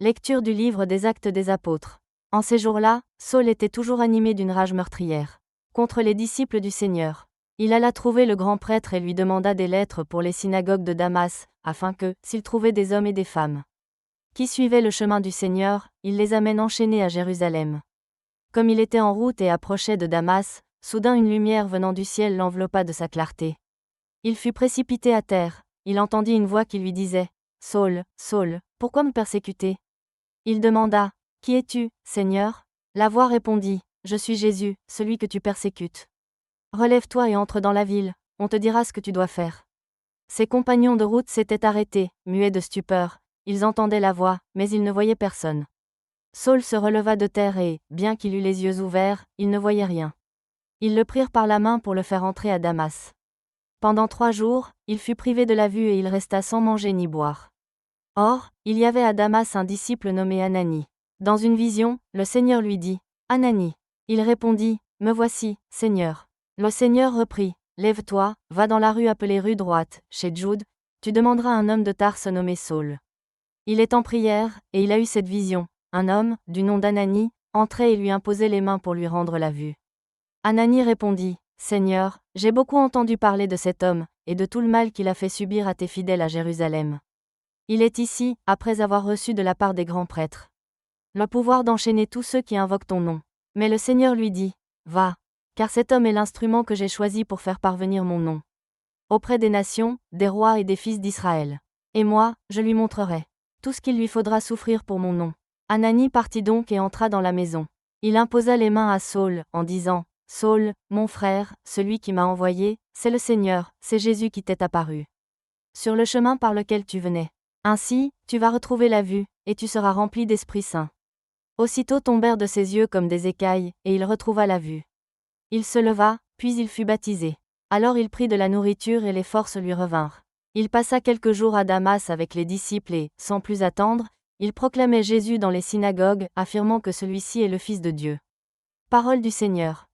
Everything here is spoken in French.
Lecture du livre des Actes des Apôtres. En ces jours-là, Saul était toujours animé d'une rage meurtrière contre les disciples du Seigneur. Il alla trouver le grand prêtre et lui demanda des lettres pour les synagogues de Damas, afin que, s'il trouvait des hommes et des femmes qui suivaient le chemin du Seigneur, il les amène enchaînés à Jérusalem. Comme il était en route et approchait de Damas, soudain une lumière venant du ciel l'enveloppa de sa clarté. Il fut précipité à terre, il entendit une voix qui lui disait « Saul, Saul, pourquoi me persécuter ?» Il demanda « Qui es-tu, Seigneur ?» La voix répondit « Je suis Jésus, celui que tu persécutes. Relève-toi et entre dans la ville, on te dira ce que tu dois faire. » Ses compagnons de route s'étaient arrêtés, muets de stupeur, ils entendaient la voix, mais ils ne voyaient personne. Saul se releva de terre et, bien qu'il eût les yeux ouverts, il ne voyait rien. Ils le prirent par la main pour le faire entrer à Damas. Pendant 3 jours, il fut privé de la vue et il resta sans manger ni boire. Or, il y avait à Damas un disciple nommé Ananie. Dans une vision, le Seigneur lui dit « Ananie ». Il répondit « Me voici, Seigneur ». Le Seigneur reprit « Lève-toi, va dans la rue appelée rue droite, chez Jude, tu demanderas un homme de Tarse nommé Saul. Il est en prière, et il a eu cette vision. Un homme, du nom d'Ananie, entrait et lui imposait les mains pour lui rendre la vue. Ananie répondit « Seigneur, j'ai beaucoup entendu parler de cet homme, et de tout le mal qu'il a fait subir à tes fidèles à Jérusalem. Il est ici, après avoir reçu de la part des grands prêtres le pouvoir d'enchaîner tous ceux qui invoquent ton nom. Mais le Seigneur lui dit « Va, car cet homme est l'instrument que j'ai choisi pour faire parvenir mon nom auprès des nations, des rois et des fils d'Israël. Et moi, je lui montrerai tout ce qu'il lui faudra souffrir pour mon nom. » Ananie partit donc et entra dans la maison. Il imposa les mains à Saul, en disant « Saul, mon frère, celui qui m'a envoyé, c'est le Seigneur, c'est Jésus qui t'est apparu sur le chemin par lequel tu venais. Ainsi, tu vas retrouver la vue, et tu seras rempli d'Esprit Saint. » Aussitôt tombèrent de ses yeux comme des écailles, et il retrouva la vue. Il se leva, puis il fut baptisé. Alors il prit de la nourriture et les forces lui revinrent. Il passa quelques jours à Damas avec les disciples et, sans plus attendre, il proclamait Jésus dans les synagogues, affirmant que celui-ci est le Fils de Dieu. Parole du Seigneur.